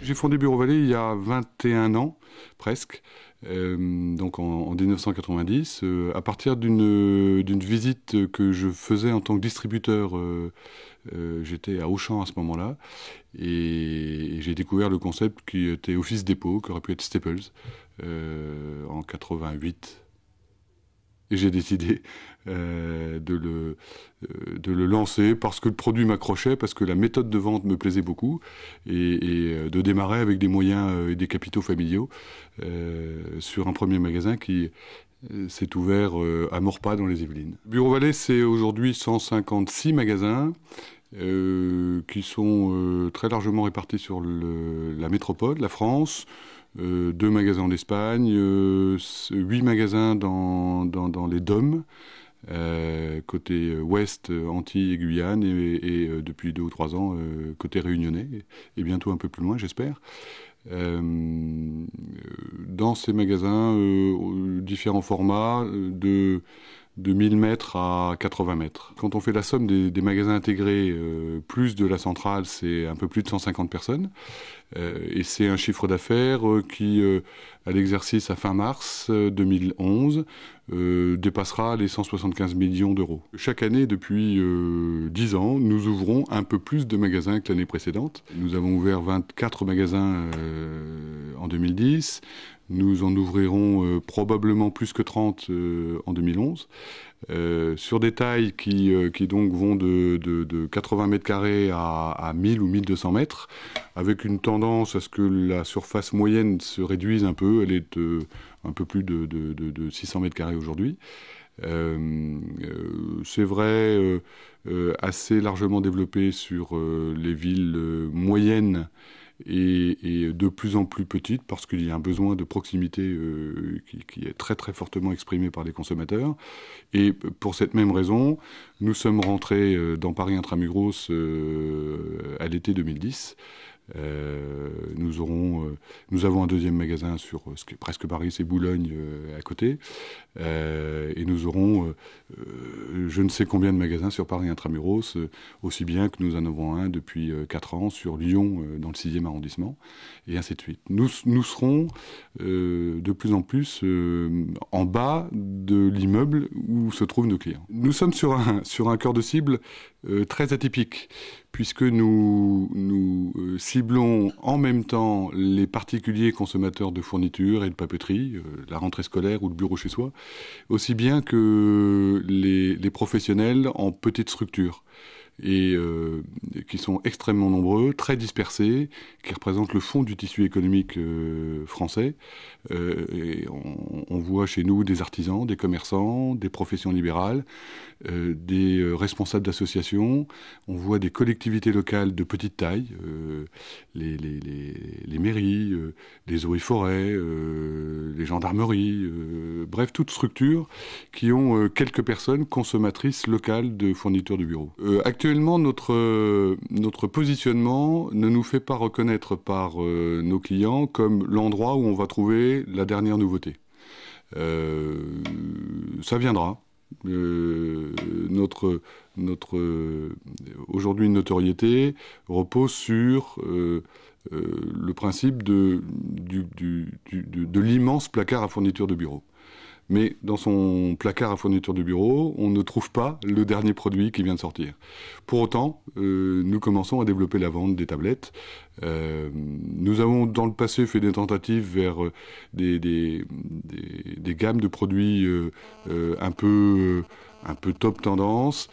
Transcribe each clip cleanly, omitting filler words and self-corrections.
J'ai fondé Bureau Vallée il y a 21 ans, presque, donc en 1990, à partir d'une visite que je faisais en tant que distributeur. J'étais à Auchan à ce moment-là, et j'ai découvert le concept qui était Office Dépôt, qui aurait pu être Staples, en 88. Et j'ai décidé de le lancer parce que le produit m'accrochait, parce que la méthode de vente me plaisait beaucoup, et de démarrer avec des moyens et des capitaux familiaux sur un premier magasin qui s'est ouvert à Maurepas dans les Yvelines. Bureau Vallée, c'est aujourd'hui 156 magasins qui sont très largement répartis sur la métropole, la France. 2 magasins en Espagne, 8 magasins dans les DOM, côté ouest, Antilles et Guyane, et depuis 2 ou 3 ans, côté réunionnais, et bientôt un peu plus loin, j'espère. Dans ces magasins, différents formats, de 1000 mètres à 80 mètres. Quand on fait la somme des magasins intégrés, plus de la centrale, c'est un peu plus de 150 personnes. Et c'est un chiffre d'affaires qui, à l'exercice à fin mars 2011, dépassera les 175 millions d'euros. Chaque année, depuis 10 ans, nous ouvrons un peu plus de magasins que l'année précédente. Nous avons ouvert 24 magasins en 2010. Nous en ouvrirons probablement plus que 30 en 2011. Sur des tailles qui donc vont de 80 mètres carrés à 1000 ou 1200 mètres, avec une tendance à ce que la surface moyenne se réduise un peu. Elle est un peu plus de 600 mètres carrés aujourd'hui. C'est vrai, assez largement développé sur les villes moyennes, et de plus en plus petite, parce qu'il y a un besoin de proximité qui est très très fortement exprimé par les consommateurs. Et pour cette même raison, nous sommes rentrés dans Paris Intramuros à l'été 2010. Nous avons un deuxième magasin sur ce qui est presque Paris, c'est Boulogne à côté, et nous aurons je ne sais combien de magasins sur Paris Intramuros, aussi bien que nous en avons un depuis 4 ans sur Lyon, dans le 6e arrondissement, et ainsi de suite. Nous serons de plus en plus en bas de l'immeuble où se trouvent nos clients. Nous sommes sur un cœur de cible très atypique, puisque nous ciblons en même temps les particuliers consommateurs de fournitures et de papeterie, la rentrée scolaire ou le bureau chez soi, aussi bien que les professionnels en petite structure, et qui sont extrêmement nombreux, très dispersés, qui représentent le fond du tissu économique français. Et on voit chez nous des artisans, des commerçants, des professions libérales, des responsables d'associations. On voit des collectivités locales de petite taille, les mairies, les eaux et forêts, les gendarmeries, bref, toutes structures qui ont quelques personnes consommatrices locales de fournitures de bureau. Actuellement, notre positionnement ne nous fait pas reconnaître par nos clients comme l'endroit où on va trouver la dernière nouveauté. Ça viendra. Aujourd'hui, une notoriété repose sur le principe de l'immense placard à fourniture de bureau. Mais dans son placard à fourniture de bureau, on ne trouve pas le dernier produit qui vient de sortir. Pour autant, nous commençons à développer la vente des tablettes. Nous avons dans le passé fait des tentatives vers des gammes de produits un peu top tendance.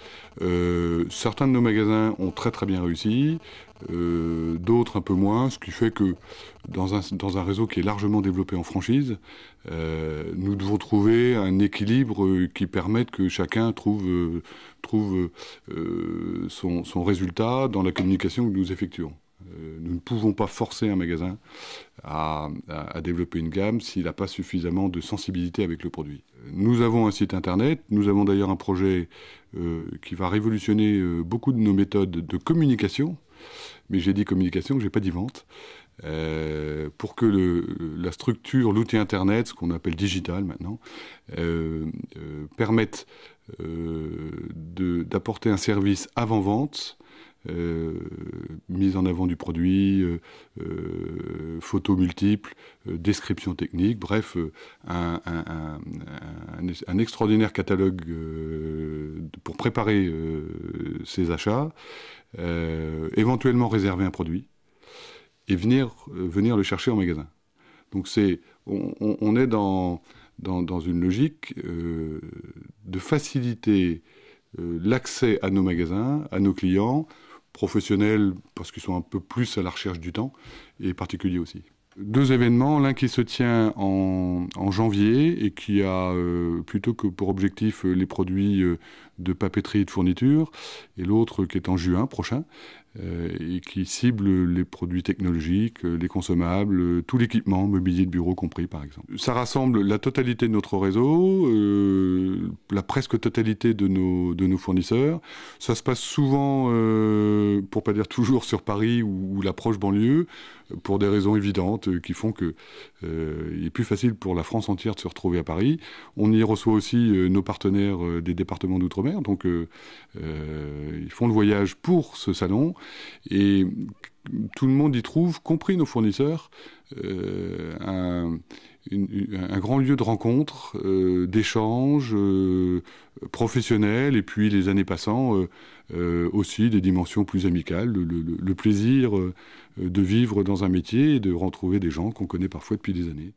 Certains de nos magasins ont très très bien réussi, d'autres un peu moins, ce qui fait que dans un réseau qui est largement développé en franchise, nous devons trouver un équilibre qui permette que chacun trouve son résultat dans la communication que nous effectuons. Nous ne pouvons pas forcer un magasin à développer une gamme s'il n'a pas suffisamment de sensibilité avec le produit. Nous avons un site internet, nous avons d'ailleurs un projet qui va révolutionner beaucoup de nos méthodes de communication, mais j'ai dit communication, j'ai pas dit vente, pour que la structure, l'outil internet, ce qu'on appelle digital maintenant, permette d'apporter un service avant-vente mise en avant du produit, photos multiples, description technique, bref, un extraordinaire catalogue pour préparer ses achats, éventuellement réserver un produit et venir le chercher en magasin. Donc on est dans une logique de faciliter l'accès à nos magasins, à nos clients, professionnels parce qu'ils sont un peu plus à la recherche du temps, et particuliers aussi. 2 événements, l'un qui se tient en janvier et qui a plutôt que pour objectif les produits de papeterie et de fourniture, et l'autre qui est en juin prochain, et qui cible les produits technologiques, les consommables, tout l'équipement, mobilier de bureau compris par exemple. Ça rassemble la totalité de notre réseau, la presque totalité de nos fournisseurs. Ça se passe souvent, pour pas dire toujours, sur Paris ou l'approche banlieue, pour des raisons évidentes qui font que il est plus facile pour la France entière de se retrouver à Paris. On y reçoit aussi nos partenaires des départements d'outre-mer, donc ils font le voyage pour ce salon et tout le monde y trouve, compris nos fournisseurs, un grand lieu de rencontre, d'échange professionnel, et puis les années passant aussi des dimensions plus amicales, le plaisir de vivre dans un métier et de retrouver des gens qu'on connaît parfois depuis des années.